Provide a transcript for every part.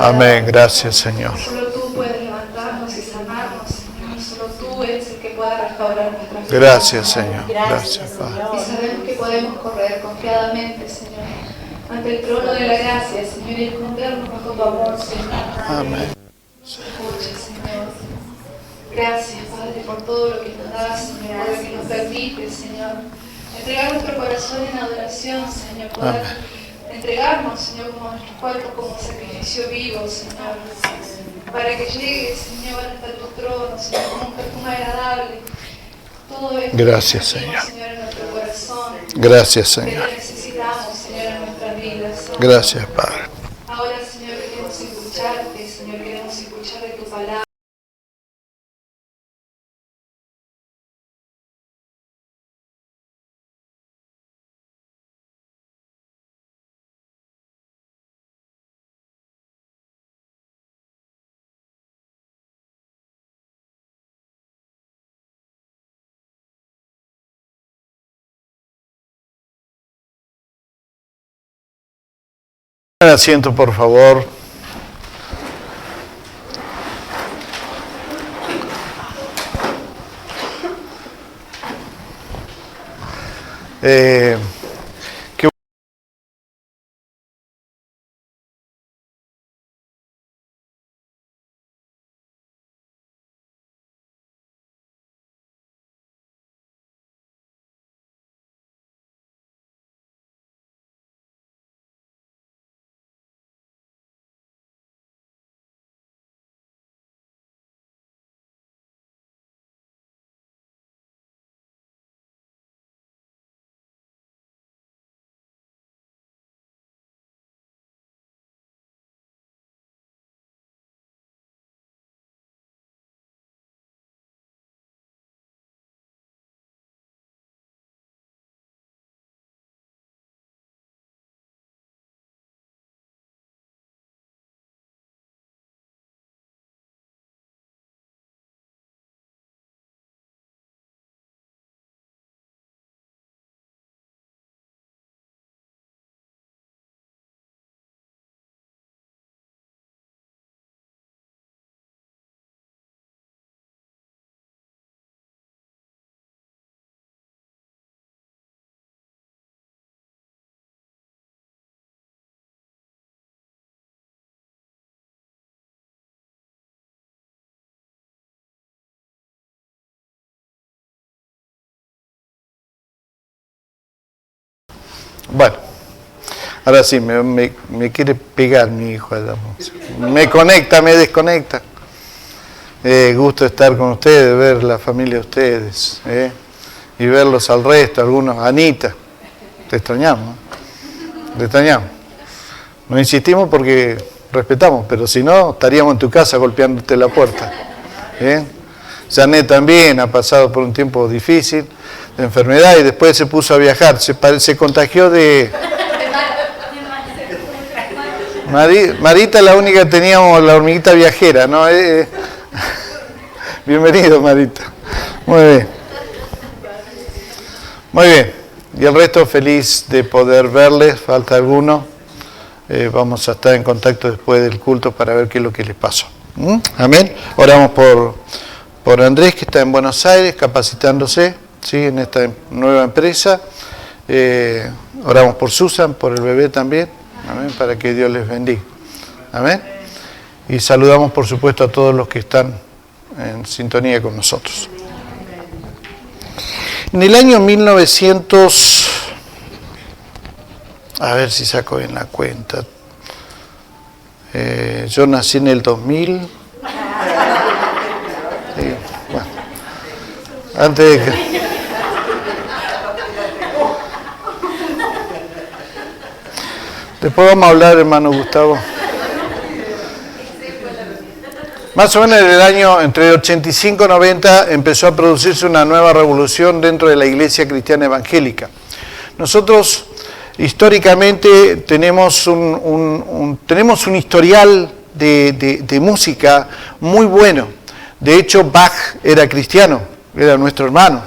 Amén. Gracias, Señor. Solo tú puedes levantarnos y sanarnos, Señor. Solo tú eres el que pueda restaurar nuestra vida. Gracias, Señor. Gracias, Padre. Y sabemos que podemos correr confiadamente, Señor, ante el trono de la gracia, Señor, y escondernos bajo tu amor, Señor. Amén. Escucha, Señor. Gracias, Padre, por todo lo que nos das, Señor, por lo que nos permite, Señor. Entregar nuestro corazón en adoración, Señor. Poder entregarnos, Señor, como nuestros cuerpos como sacrificio vivo, Señor. Para que llegue, Señor, hasta tu trono, Señor, como un perfume agradable. Todo esto Gracias, que Señor. Señor, en nuestro corazón. Gracias, Que Señor. te necesitamos, Señor, en nuestras vidas. Gracias, Padre. Ahora, Señor, queremos escucharte, Señor, queremos escuchar de tu palabra. Tomen asiento, por favor. Qué Bueno, ahora sí, me quiere pegar mi hijo. Me conecta, me desconecta. Gusto estar con ustedes, ver la familia de ustedes, y verlos al resto, algunos. Anita, te extrañamos, ¿no? Te extrañamos. No insistimos porque respetamos, pero si no, estaríamos en tu casa golpeándote la puerta. Janet también ha pasado por un tiempo difícil de enfermedad y después se puso a viajar, se contagió de... Marita, la única que teníamos, la hormiguita viajera, ¿no? Bienvenido, Marita. Muy bien. Muy bien. Y el resto feliz de poder verles, falta alguno. Vamos a estar en contacto después del culto para ver qué es lo que les pasó. Amén. Oramos por Andrés, que está en Buenos Aires capacitándose, ¿sí?, en esta nueva empresa. Oramos por Susan, por el bebé también. Amén. Para que Dios les bendiga. Amén. Y saludamos, por supuesto, a todos los que están en sintonía con nosotros. En el año 1900, a ver si saco bien la cuenta, yo nací en el 2000, sí, bueno, antes de que... Después vamos a hablar, hermano Gustavo. Más o menos en el año entre 85 y 90 empezó a producirse una nueva revolución dentro de la Iglesia Cristiana Evangélica. Nosotros históricamente tenemos un historial de música muy bueno. De hecho, Bach era cristiano, era nuestro hermano.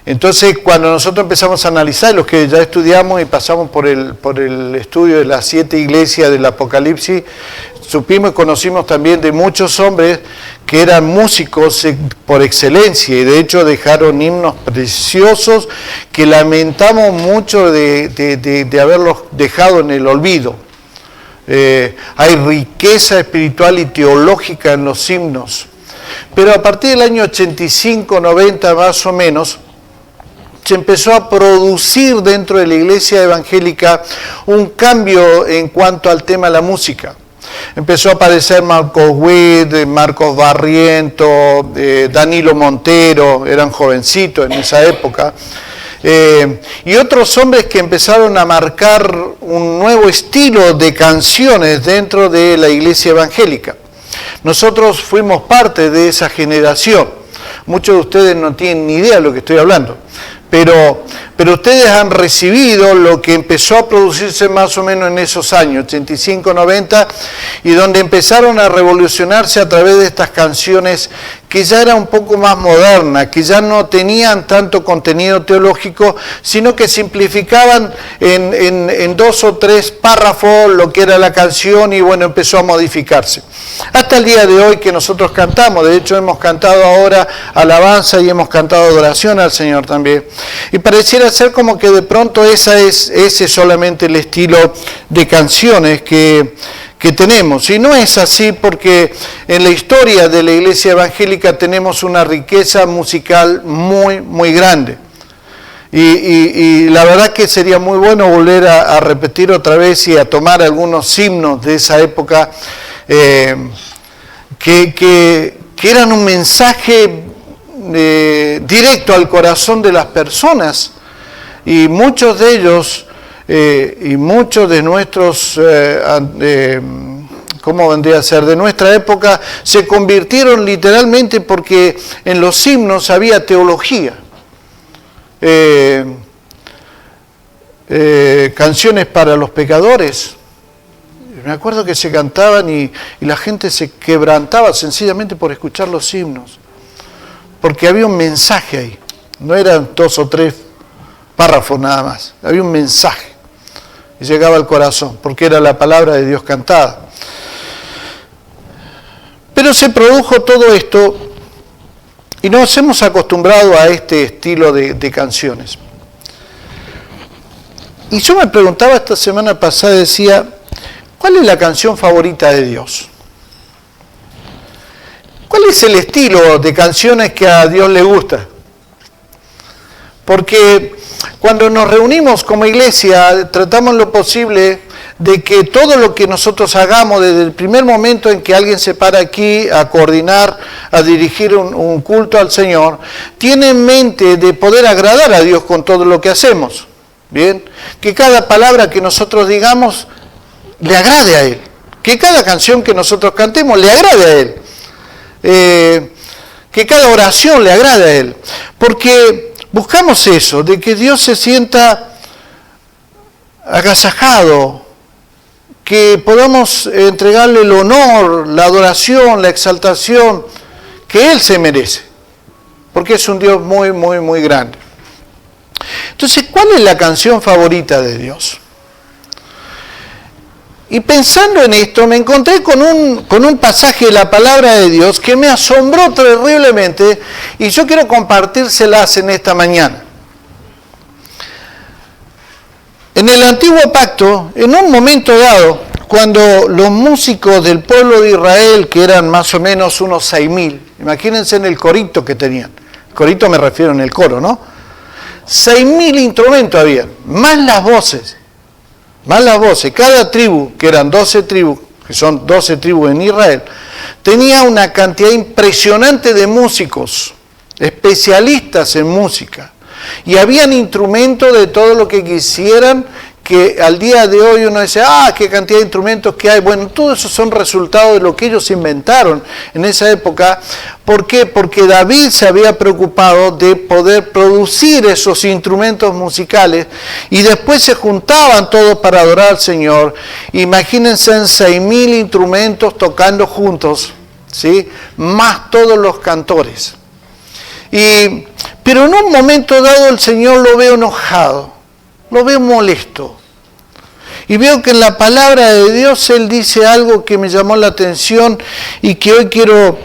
Entonces, cuando nosotros empezamos a analizar, los que ya estudiamos y pasamos por el estudio de las 7 iglesias del Apocalipsis, supimos y conocimos también de muchos hombres que eran músicos por excelencia y de hecho dejaron himnos preciosos que lamentamos mucho de haberlos dejado en el olvido. Hay riqueza espiritual y teológica en los himnos. Pero a partir del año 85, 90 más o menos, se empezó a producir dentro de la iglesia evangélica un cambio en cuanto al tema de la música. Empezó a aparecer Marcos Witt, Marcos Barriento, Danilo Montero, eran jovencitos en esa época, y otros hombres que empezaron a marcar un nuevo estilo de canciones dentro de la iglesia evangélica. Nosotros fuimos parte de esa generación. Muchos de ustedes no tienen ni idea de lo que estoy hablando. Pero ustedes han recibido lo que empezó a producirse más o menos en esos años, 85, 90, y donde empezaron a revolucionarse a través de estas canciones que ya eran un poco más modernas, que ya no tenían tanto contenido teológico, sino que simplificaban en 2 o 3 párrafos lo que era la canción y bueno, empezó a modificarse. Hasta el día de hoy que nosotros cantamos, de hecho hemos cantado ahora alabanza y hemos cantado adoración al Señor también. Y pareciera ser como que de pronto ese es solamente el estilo de canciones que tenemos. Y no es así porque en la historia de la iglesia evangélica tenemos una riqueza musical muy, muy grande. Y la verdad que sería muy bueno volver a repetir otra vez y a tomar algunos himnos de esa época que eran un mensaje directo al corazón de las personas, y muchos de ellos y muchos de nuestros ¿cómo vendría a ser? De nuestra época se convirtieron literalmente porque en los himnos había teología, canciones para los pecadores. Me acuerdo que se cantaban y la gente se quebrantaba sencillamente por escuchar los himnos. Porque había un mensaje ahí, no eran 2 o 3 párrafos nada más, había un mensaje y llegaba al corazón, porque era la palabra de Dios cantada. Pero se produjo todo esto y nos hemos acostumbrado a este estilo de canciones. Y yo me preguntaba esta semana pasada, decía, ¿cuál es la canción favorita de Dios? ¿Cuál es el estilo de canciones que a Dios le gusta? Porque cuando nos reunimos como iglesia, tratamos lo posible de que todo lo que nosotros hagamos, desde el primer momento en que alguien se para aquí a coordinar, a dirigir un culto al Señor, tiene en mente de poder agradar a Dios con todo lo que hacemos. ¿Bien? Que cada palabra que nosotros digamos le agrade a Él. Que cada canción que nosotros cantemos le agrade a Él. Que cada oración le agrade a Él, porque buscamos eso, de que Dios se sienta agasajado, que podamos entregarle el honor, la adoración, la exaltación que Él se merece, porque es un Dios muy, muy, muy grande. Entonces, ¿cuál es la canción favorita de Dios? Y pensando en esto, me encontré con un pasaje de la palabra de Dios que me asombró terriblemente y yo quiero compartírselas en esta mañana. En el Antiguo Pacto, en un momento dado, cuando los músicos del pueblo de Israel, que eran más o menos unos 6.000, imagínense en el corito que tenían, corito me refiero en el coro, ¿no? 6.000 instrumentos habían, más las voces. Cada tribu, que eran 12 tribus, que son 12 tribus en Israel, tenía una cantidad impresionante de músicos, especialistas en música, y habían instrumentos de todo lo que quisieran, que al día de hoy uno dice, qué cantidad de instrumentos que hay. Bueno, todo eso son resultados de lo que ellos inventaron en esa época. ¿Por qué? Porque David se había preocupado de poder producir esos instrumentos musicales y después se juntaban todos para adorar al Señor. Imagínense en 6.000 instrumentos tocando juntos, ¿sí? Más todos los cantores. Pero en un momento dado el Señor lo veo enojado, lo veo molesto. Y veo que en la palabra de Dios Él dice algo que me llamó la atención y que hoy quiero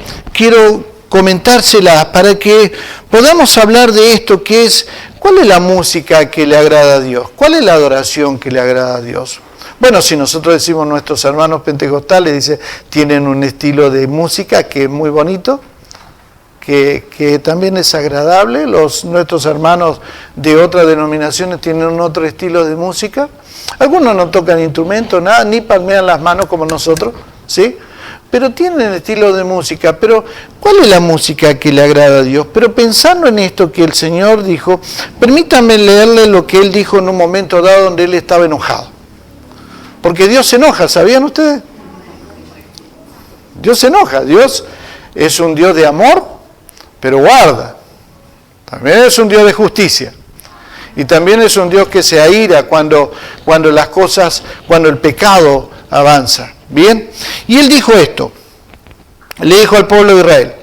comentársela para que podamos hablar de esto, que es, ¿cuál es la música que le agrada a Dios? ¿Cuál es la adoración que le agrada a Dios? Bueno, si nosotros decimos nuestros hermanos pentecostales, dice, tienen un estilo de música que es muy bonito, que también es agradable. Nuestros hermanos de otras denominaciones tienen un otro estilo de música. Algunos no tocan instrumentos, nada, ni palmean las manos como nosotros, ¿sí? Pero tienen estilo de música. Pero, ¿cuál es la música que le agrada a Dios? Pero pensando en esto que el Señor dijo, permítanme leerle lo que Él dijo en un momento dado donde Él estaba enojado. Porque Dios se enoja, ¿sabían ustedes? Dios se enoja. Dios es un Dios de amor, pero guarda. También es un Dios de justicia. Y también es un Dios que se aira cuando el pecado avanza. ¿Bien? Y Él dijo esto. Le dijo al pueblo de Israel,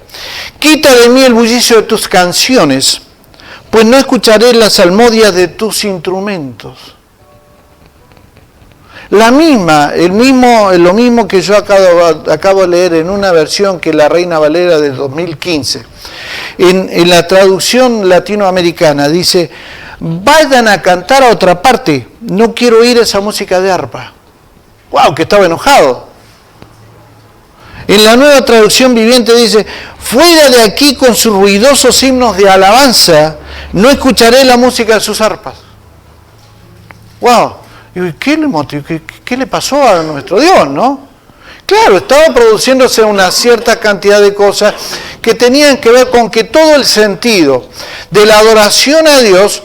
quita de mí el bullicio de tus canciones, pues no escucharé las salmodias de tus instrumentos. Lo mismo que yo acabo de leer en una versión que la Reina Valera del 2015. En la traducción latinoamericana dice, vayan a cantar a otra parte, no quiero oír esa música de arpa. ¡Wow! Que estaba enojado. En la nueva traducción viviente dice, fuera de aquí con sus ruidosos himnos de alabanza, no escucharé la música de sus arpas. ¡Wow! ¿Qué le pasó a nuestro Dios, no? Claro, estaba produciéndose una cierta cantidad de cosas que tenían que ver con que todo el sentido de la adoración a Dios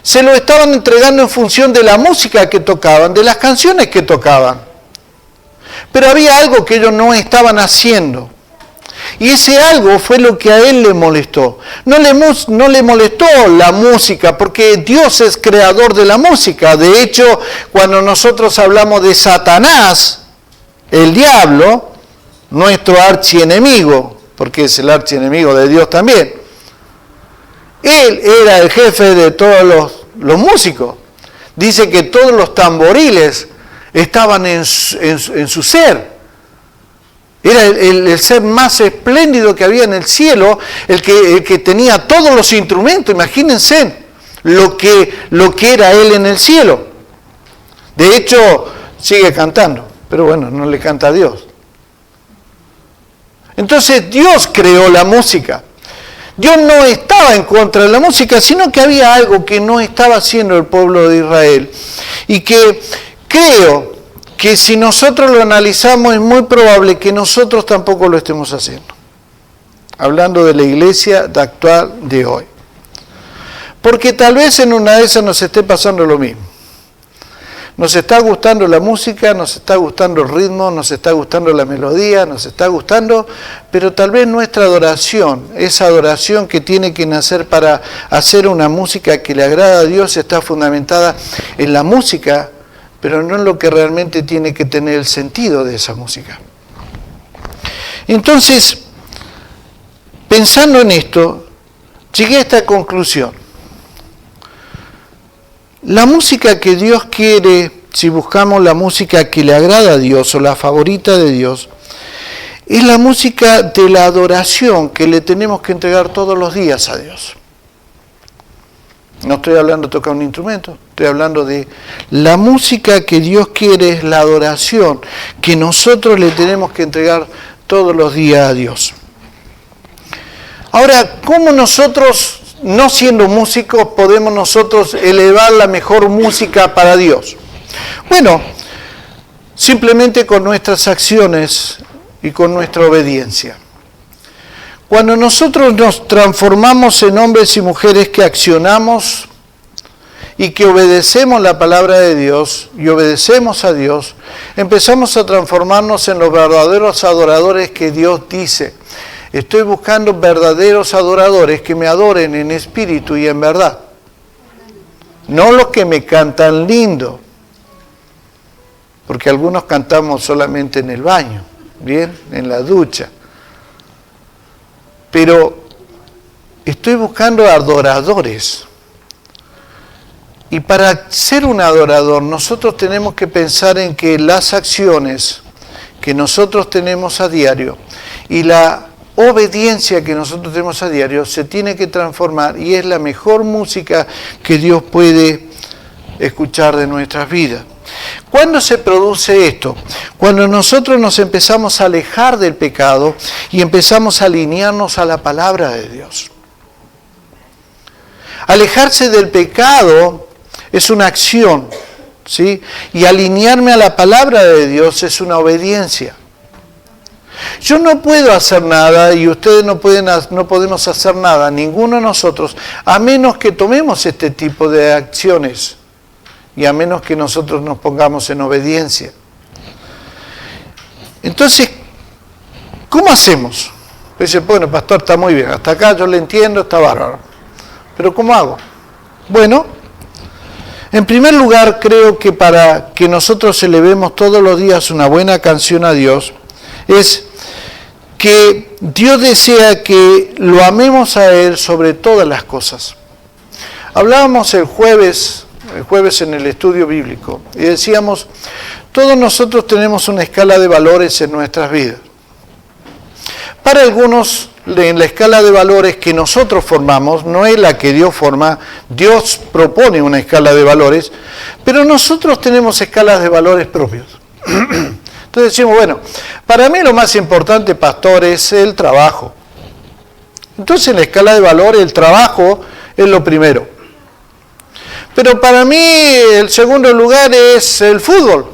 se lo estaban entregando en función de la música que tocaban, de las canciones que tocaban. Pero había algo que ellos no estaban haciendo. Y ese algo fue lo que a Él le molestó. No le molestó la música, porque Dios es creador de la música. De hecho, cuando nosotros hablamos de Satanás, el diablo, nuestro archienemigo, porque es el archienemigo de Dios también, él era el jefe de todos los músicos. Dice que todos los tamboriles estaban en su ser. Era el ser más espléndido que había en el cielo, el que tenía todos los instrumentos. Imagínense lo que era Él en el cielo. De hecho, sigue cantando, pero bueno, no le canta a Dios. Entonces Dios creó la música. Dios no estaba en contra de la música, sino que había algo que no estaba haciendo el pueblo de Israel. Y que creo que si nosotros lo analizamos es muy probable que nosotros tampoco lo estemos haciendo. Hablando de la iglesia actual de hoy. Porque tal vez en una de esas nos esté pasando lo mismo. Nos está gustando la música, nos está gustando el ritmo, nos está gustando la melodía, nos está gustando, pero tal vez nuestra adoración, esa adoración que tiene que nacer para hacer una música que le agrada a Dios, está fundamentada en la música, pero no en lo que realmente tiene que tener el sentido de esa música. Entonces, pensando en esto, llegué a esta conclusión. La música que Dios quiere, si buscamos la música que le agrada a Dios o la favorita de Dios, es la música de la adoración que le tenemos que entregar todos los días a Dios. No estoy hablando de tocar un instrumento, estoy hablando de la música que Dios quiere, es la adoración que nosotros le tenemos que entregar todos los días a Dios. Ahora, ¿cómo nosotros, no siendo músicos, podemos nosotros elevar la mejor música para Dios? Bueno, simplemente con nuestras acciones y con nuestra obediencia. Cuando nosotros nos transformamos en hombres y mujeres que accionamos y que obedecemos la palabra de Dios y obedecemos a Dios, empezamos a transformarnos en los verdaderos adoradores que Dios dice. Estoy buscando verdaderos adoradores que me adoren en espíritu y en verdad. No los que me cantan lindo, porque algunos cantamos solamente en el baño, ¿bien? En la ducha. Pero estoy buscando adoradores. Y para ser un adorador, nosotros tenemos que pensar en que las acciones que nosotros tenemos a diario y la obediencia que nosotros tenemos a diario se tiene que transformar, y es la mejor música que Dios puede escuchar de nuestras vidas. ¿Cuándo se produce esto? Cuando nosotros nos empezamos a alejar del pecado y empezamos a alinearnos a la palabra de Dios. Alejarse del pecado es una acción, ¿sí? Y alinearme a la palabra de Dios es una obediencia. Yo no puedo hacer nada y ustedes no podemos hacer nada, ninguno de nosotros, a menos que tomemos este tipo de acciones y a menos que nosotros nos pongamos en obediencia. Entonces, ¿cómo hacemos? Dice, bueno, pastor, está muy bien, hasta acá yo le entiendo, está bárbaro. ¿Pero cómo hago? Bueno, en primer lugar, creo que para que nosotros elevemos todos los días una buena canción a Dios, es que Dios desea que lo amemos a Él sobre todas las cosas. Hablábamos el jueves en el estudio bíblico, y decíamos, todos nosotros tenemos una escala de valores en nuestras vidas. Para algunos, en la escala de valores que nosotros formamos, no es la que Dios forma, Dios propone una escala de valores, pero nosotros tenemos escalas de valores propios. Entonces decimos, bueno, para mí lo más importante, pastor, es el trabajo. Entonces en la escala de valores el trabajo es lo primero. Pero para mí el segundo lugar es el fútbol.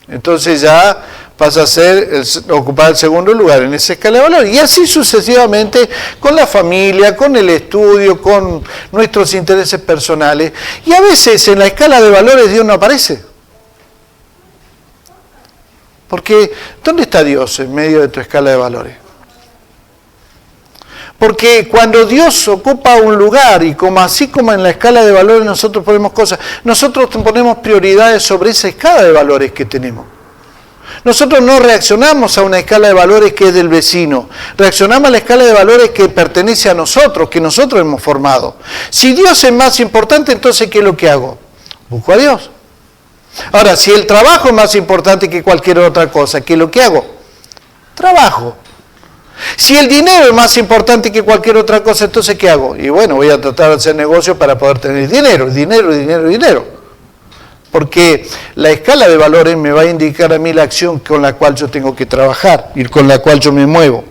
Entonces ya pasa a ocupar el segundo lugar en esa escala de valores. Y así sucesivamente con la familia, con el estudio, con nuestros intereses personales. Y a veces en la escala de valores Dios no aparece. Porque, ¿dónde está Dios en medio de tu escala de valores? Porque cuando Dios ocupa un lugar, y así como en la escala de valores nosotros ponemos cosas, nosotros ponemos prioridades sobre esa escala de valores que tenemos. Nosotros no reaccionamos a una escala de valores que es del vecino, reaccionamos a la escala de valores que pertenece a nosotros, que nosotros hemos formado. Si Dios es más importante, entonces ¿qué es lo que hago? Busco a Dios. Ahora, si el trabajo es más importante que cualquier otra cosa, ¿qué es lo que hago? Trabajo. Si el dinero es más importante que cualquier otra cosa, entonces ¿qué hago? Y bueno, voy a tratar de hacer negocio para poder tener dinero. Porque la escala de valores me va a indicar a mí la acción con la cual yo tengo que trabajar y con la cual yo me muevo.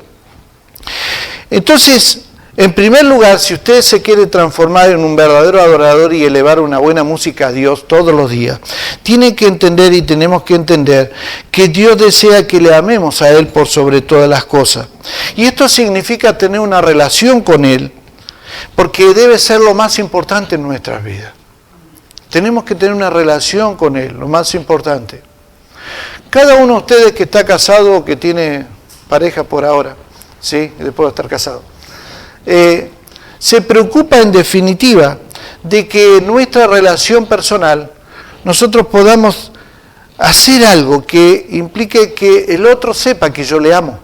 Entonces, en primer lugar, si usted se quiere transformar en un verdadero adorador y elevar una buena música a Dios todos los días, tiene que entender y tenemos que entender que Dios desea que le amemos a Él por sobre todas las cosas. Y esto significa tener una relación con Él, porque debe ser lo más importante en nuestras vidas. Tenemos que tener una relación con Él, lo más importante. Cada uno de ustedes que está casado o que tiene pareja por ahora, ¿sí? Después de estar casado, se preocupa en definitiva de que nuestra relación personal nosotros podamos hacer algo que implique que el otro sepa que yo le amo.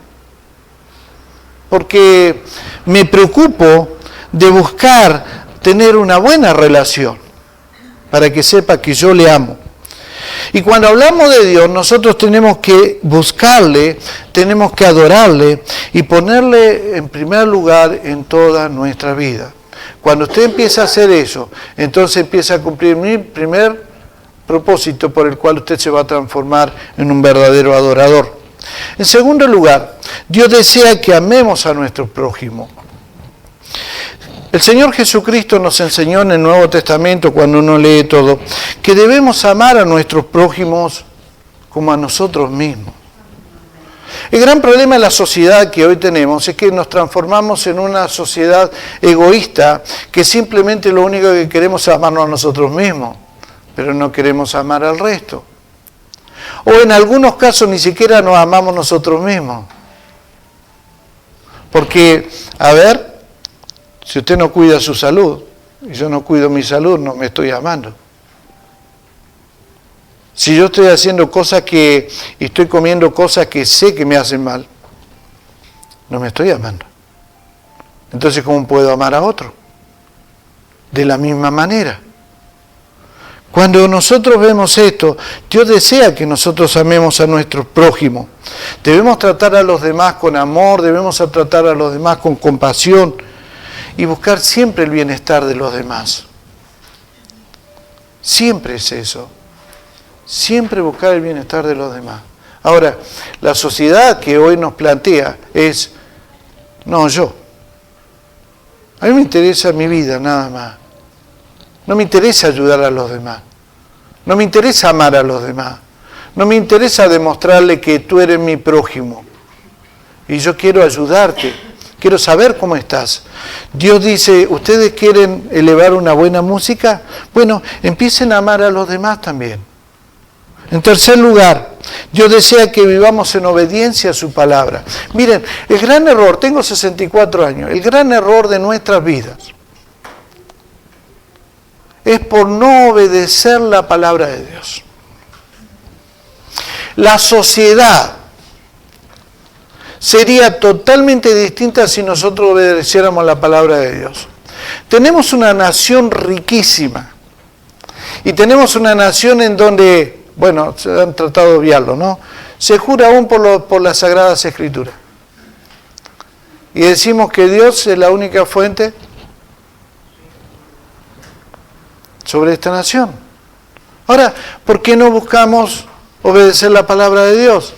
Porque me preocupo de buscar tener una buena relación para que sepa que yo le amo. Y cuando hablamos de Dios, nosotros tenemos que buscarle, tenemos que adorarle y ponerle en primer lugar en toda nuestra vida. Cuando usted empieza a hacer eso, entonces empieza a cumplir mi primer propósito por el cual usted se va a transformar en un verdadero adorador. En segundo lugar, Dios desea que amemos a nuestro prójimo. El Señor Jesucristo nos enseñó en el Nuevo Testamento, cuando uno lee todo, que debemos amar a nuestros prójimos como a nosotros mismos. El gran problema de la sociedad que hoy tenemos es que nos transformamos en una sociedad egoísta, que simplemente lo único que queremos es amarnos a nosotros mismos, pero no queremos amar al resto. O en algunos casos ni siquiera nos amamos nosotros mismos. Porque, si usted no cuida su salud, y yo no cuido mi salud, no me estoy amando. Si yo estoy haciendo y estoy comiendo cosas que sé que me hacen mal, no me estoy amando. Entonces, ¿cómo puedo amar a otro? De la misma manera. Cuando nosotros vemos esto, Dios desea que nosotros amemos a nuestro prójimo. Debemos tratar a los demás con amor, debemos tratar a los demás con compasión y buscar siempre el bienestar de los demás. Siempre es eso. Siempre buscar el bienestar de los demás. Ahora, la sociedad que hoy nos plantea es, no, yo. A mí me interesa mi vida, nada más. No me interesa ayudar a los demás. No me interesa amar a los demás. No me interesa demostrarle que tú eres mi prójimo. Y yo quiero ayudarte. Quiero saber cómo estás. Dios dice, ¿ustedes quieren elevar una buena música? Bueno, empiecen a amar a los demás también. En tercer lugar, Dios desea que vivamos en obediencia a su palabra. Miren, el gran error, tengo 64 años, el gran error de nuestras vidas es por no obedecer la palabra de Dios. La sociedad sería totalmente distinta si nosotros obedeciéramos la palabra de Dios. Tenemos una nación riquísima y tenemos una nación en donde, bueno, se han tratado de obviarlo, ¿no? Se jura aún por las Sagradas Escrituras. Y decimos que Dios es la única fuente sobre esta nación. Ahora, ¿por qué no buscamos obedecer la palabra de Dios?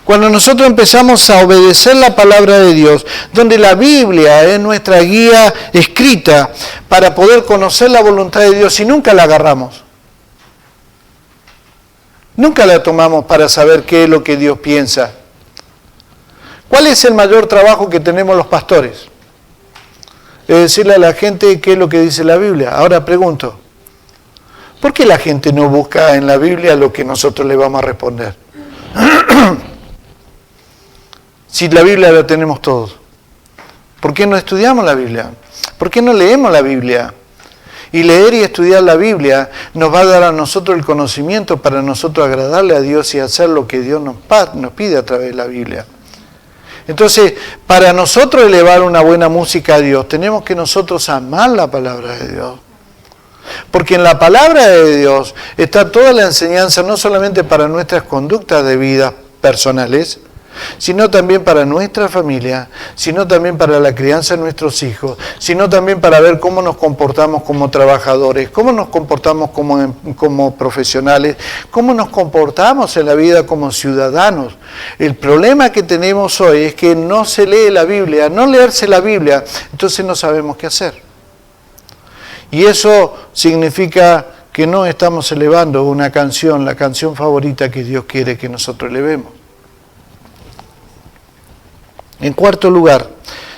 Cuando nosotros empezamos a obedecer la palabra de Dios, donde la Biblia es nuestra guía escrita para poder conocer la voluntad de Dios y nunca la agarramos. Nunca la tomamos para saber qué es lo que Dios piensa. ¿Cuál es el mayor trabajo que tenemos los pastores? Es decirle a la gente qué es lo que dice la Biblia. Ahora pregunto, ¿por qué la gente no busca en la Biblia lo que nosotros le vamos a responder? Si la Biblia la tenemos todos. ¿Por qué no estudiamos la Biblia? ¿Por qué no leemos la Biblia? Y leer y estudiar la Biblia nos va a dar a nosotros el conocimiento para nosotros agradarle a Dios y hacer lo que Dios nos pide a través de la Biblia. Entonces, para nosotros elevar una buena música a Dios, tenemos que nosotros amar la palabra de Dios. Porque en la palabra de Dios está toda la enseñanza, no solamente para nuestras conductas de vida personales, sino también para nuestra familia, sino también para la crianza de nuestros hijos, sino también para ver cómo nos comportamos como trabajadores, cómo nos comportamos como profesionales, cómo nos comportamos en la vida como ciudadanos. El problema que tenemos hoy es que no se lee la Biblia, no leerse la Biblia, entonces no sabemos qué hacer. Y eso significa que no estamos elevando una canción, la canción favorita que Dios quiere que nosotros elevemos. En cuarto lugar,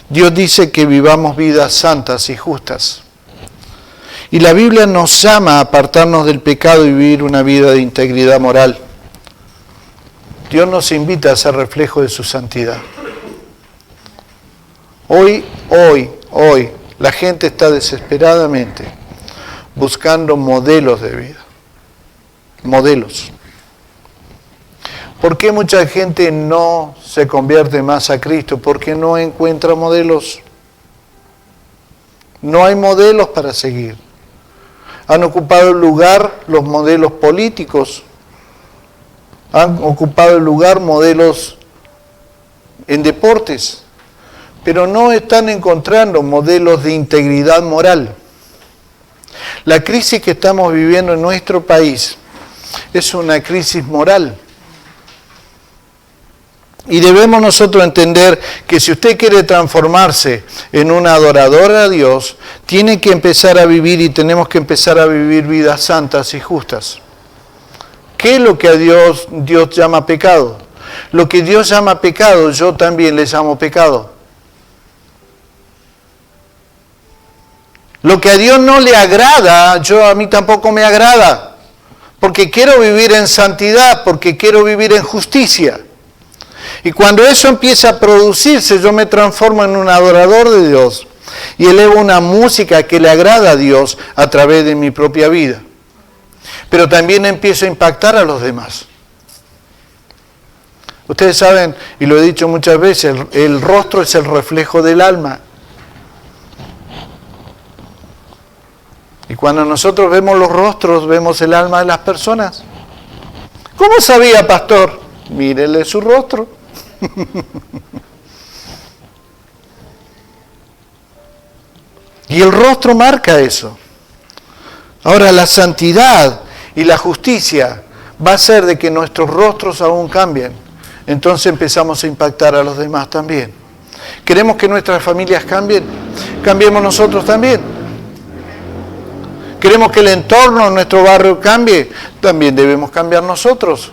Dios dice que vivamos vidas santas y justas. Y la Biblia nos llama a apartarnos del pecado y vivir una vida de integridad moral. Dios nos invita a ser reflejo de su santidad. Hoy, la gente está desesperadamente buscando modelos de vida. Modelos. ¿Por qué mucha gente no se convierte más a Cristo? Porque no encuentra modelos. No hay modelos para seguir. Han ocupado el lugar los modelos políticos. Han ocupado el lugar modelos en deportes. Pero no están encontrando modelos de integridad moral. La crisis que estamos viviendo en nuestro país es una crisis moral. Y debemos nosotros entender que si usted quiere transformarse en un adorador a Dios, tiene que empezar a vivir y tenemos que empezar a vivir vidas santas y justas. ¿Qué es lo que a Dios llama pecado? Lo que Dios llama pecado, yo también le llamo pecado. Lo que a Dios no le agrada, a mí tampoco me agrada. Porque quiero vivir en santidad, porque quiero vivir en justicia. Y cuando eso empieza a producirse, yo me transformo en un adorador de Dios y elevo una música que le agrada a Dios a través de mi propia vida. Pero también empiezo a impactar a los demás. Ustedes saben, y lo he dicho muchas veces, el rostro es el reflejo del alma. Y cuando nosotros vemos los rostros, vemos el alma de las personas. ¿Cómo sabía, pastor? Mírele su rostro. Y el rostro marca eso. Ahora, la santidad y la justicia va a hacer de que nuestros rostros aún cambien. Entonces empezamos a impactar a los demás también. ¿Queremos que nuestras familias cambien? Cambiemos nosotros también. ¿Queremos que el entorno de nuestro barrio cambie? También debemos cambiar nosotros.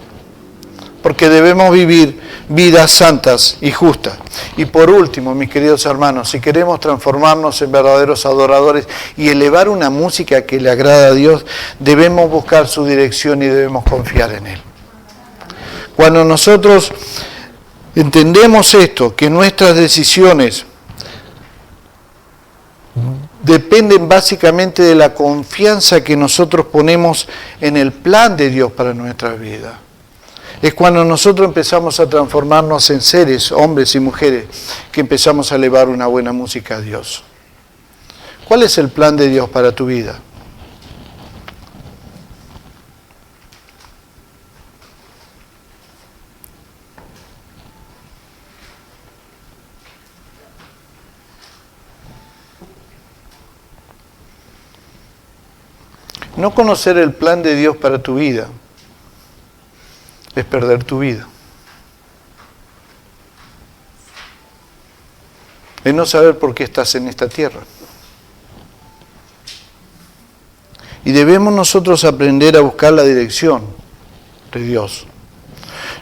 Porque debemos vivir vidas santas y justas. Y por último, mis queridos hermanos, si queremos transformarnos en verdaderos adoradores y elevar una música que le agrada a Dios, debemos buscar su dirección y debemos confiar en Él. Cuando nosotros entendemos esto, que nuestras decisiones dependen básicamente de la confianza que nosotros ponemos en el plan de Dios para nuestra vida. Es cuando nosotros empezamos a transformarnos en seres, hombres y mujeres, que empezamos a elevar una buena música a Dios. ¿Cuál es el plan de Dios para tu vida? No conocer el plan de Dios para tu vida es perder tu vida. Es no saber por qué estás en esta tierra. Y debemos nosotros aprender a buscar la dirección de Dios.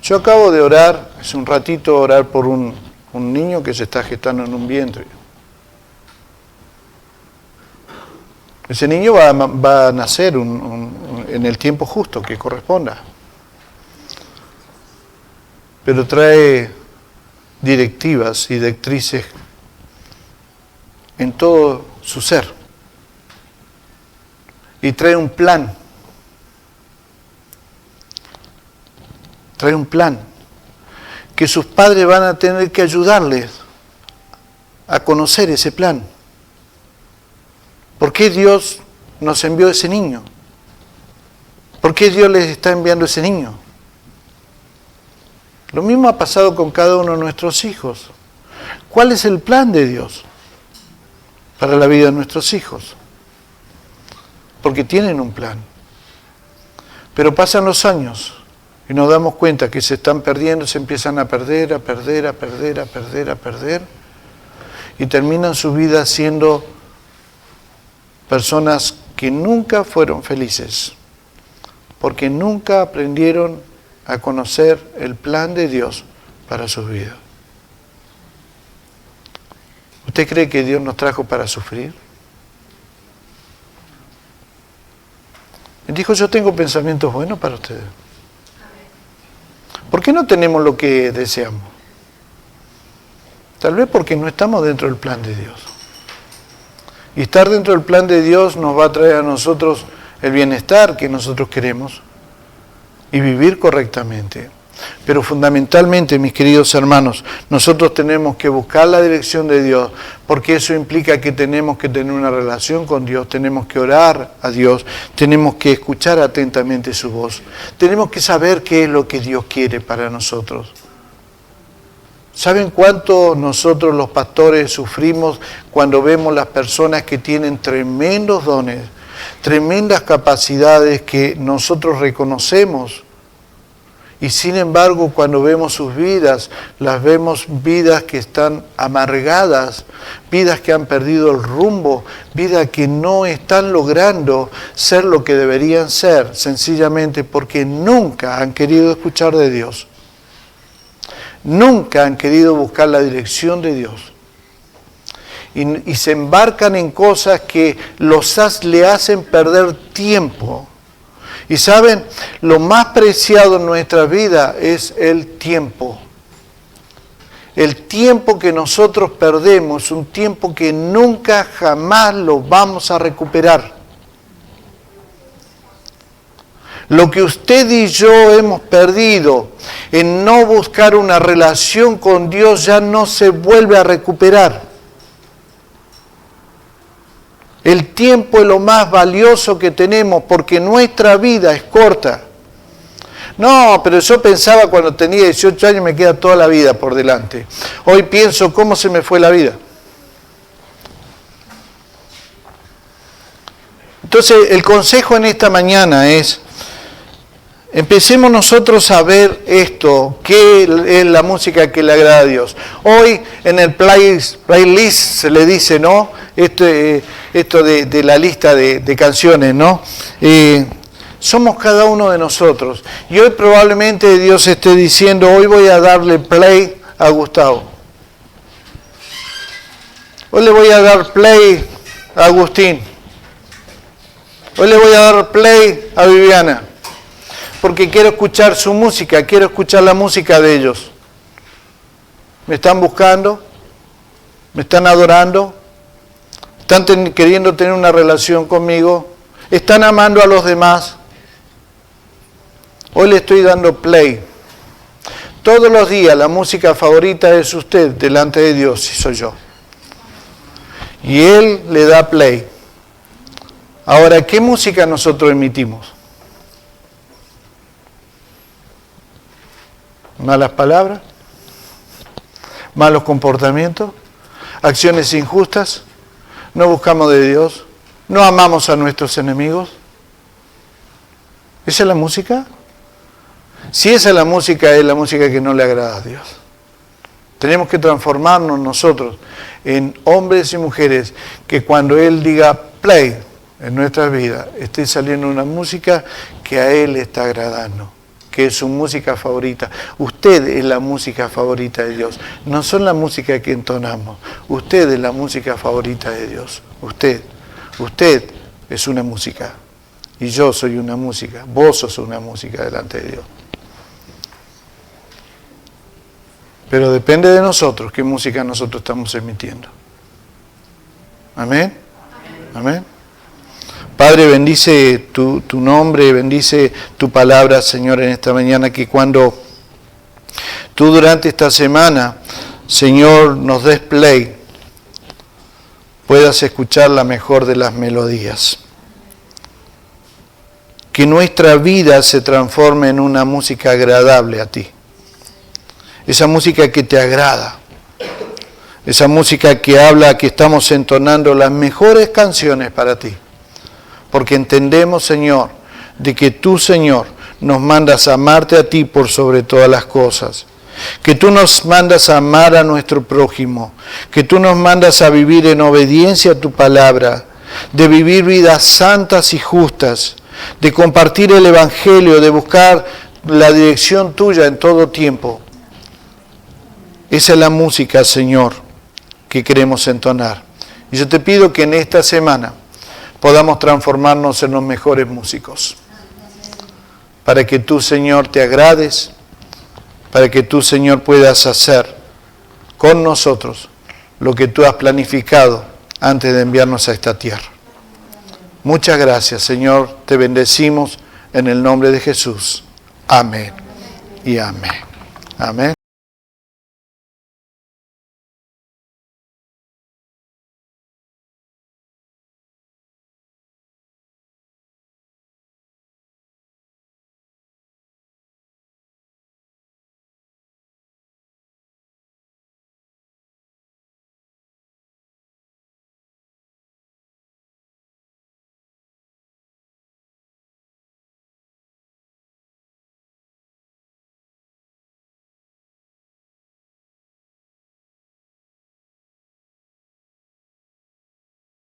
Yo acabo de orar, hace un ratito, orar por un niño que se está gestando en un vientre. Ese niño va a nacer en el tiempo justo que corresponda. Pero trae directivas y directrices en todo su ser. Y trae un plan. Trae un plan que sus padres van a tener que ayudarles a conocer ese plan. ¿Por qué Dios nos envió ese niño? ¿Por qué Dios les está enviando ese niño? Lo mismo ha pasado con cada uno de nuestros hijos. ¿Cuál es el plan de Dios para la vida de nuestros hijos? Porque tienen un plan. Pero pasan los años y nos damos cuenta que se están perdiendo, se empiezan a perder, y terminan su vida siendo personas que nunca fueron felices, porque nunca aprendieron a conocer el plan de Dios para sus vidas. ¿Usted cree que Dios nos trajo para sufrir? Él dijo, yo tengo pensamientos buenos para ustedes. ¿Por qué no tenemos lo que deseamos? Tal vez porque no estamos dentro del plan de Dios. Y estar dentro del plan de Dios nos va a traer a nosotros el bienestar que nosotros queremos y vivir correctamente. Pero fundamentalmente, mis queridos hermanos, nosotros tenemos que buscar la dirección de Dios, porque eso implica que tenemos que tener una relación con Dios, tenemos que orar a Dios, tenemos que escuchar atentamente su voz, tenemos que saber qué es lo que Dios quiere para nosotros. ¿Saben cuánto nosotros los pastores sufrimos cuando vemos las personas que tienen tremendos dones, tremendas capacidades que nosotros reconocemos? Y sin embargo, cuando vemos sus vidas, las vemos vidas que están amargadas, vidas que han perdido el rumbo, vidas que no están logrando ser lo que deberían ser, sencillamente porque nunca han querido escuchar de Dios. Nunca han querido buscar la dirección de Dios. Y se embarcan en cosas que le hacen perder tiempo. Y saben, lo más preciado en nuestra vida es el tiempo. El tiempo que nosotros perdemos, un tiempo que nunca jamás lo vamos a recuperar. Lo que usted y yo hemos perdido en no buscar una relación con Dios ya no se vuelve a recuperar. El tiempo es lo más valioso que tenemos porque nuestra vida es corta. No, pero yo pensaba cuando tenía 18 años me queda toda la vida por delante. Hoy pienso cómo se me fue la vida. Entonces, el consejo en esta mañana es, empecemos nosotros a ver esto, qué es la música que le agrada a Dios. Hoy en el playlist se le dice, ¿no? Esto de la lista de canciones, ¿no? Somos cada uno de nosotros. Y hoy probablemente Dios esté diciendo, hoy voy a darle play a Gustavo. Hoy le voy a dar play a Agustín. Hoy le voy a dar play a Viviana. Porque quiero escuchar su música, quiero escuchar la música de ellos. ¿Me están buscando? ¿Me están adorando? ¿Están queriendo tener una relación conmigo? ¿Están amando a los demás? Hoy le estoy dando play. Todos los días la música favorita es usted delante de Dios, y soy yo. Y Él le da play. Ahora, ¿qué música nosotros emitimos? ¿Malas palabras? ¿Malos comportamientos? ¿Acciones injustas? ¿No buscamos de Dios? ¿No amamos a nuestros enemigos? ¿Esa es la música? Si esa es la música que no le agrada a Dios. Tenemos que transformarnos nosotros en hombres y mujeres que cuando Él diga play en nuestras vidas, esté saliendo una música que a Él le está agradando, que es su música favorita. Usted es la música favorita de Dios. No son la música que entonamos. Usted es la música favorita de Dios. Usted es una música. Y yo soy una música. Vos sos una música delante de Dios. Pero depende de nosotros qué música nosotros estamos emitiendo. Amén. Amén. Padre, bendice tu nombre, bendice tu palabra, Señor, en esta mañana, que cuando tú durante esta semana, Señor, nos des play, puedas escuchar la mejor de las melodías. Que nuestra vida se transforme en una música agradable a ti. Esa música que te agrada. Esa música que habla que estamos entonando las mejores canciones para ti. Porque entendemos, Señor, de que tú, Señor, nos mandas a amarte a ti por sobre todas las cosas. Que tú nos mandas a amar a nuestro prójimo. Que tú nos mandas a vivir en obediencia a tu palabra. De vivir vidas santas y justas. De compartir el Evangelio, de buscar la dirección tuya en todo tiempo. Esa es la música, Señor, que queremos entonar. Y yo te pido que en esta semana podamos transformarnos en los mejores músicos. Para que tú, Señor, te agrades, para que tú, Señor, puedas hacer con nosotros lo que tú has planificado antes de enviarnos a esta tierra. Muchas gracias, Señor, te bendecimos en el nombre de Jesús. Amén y amén. Amén.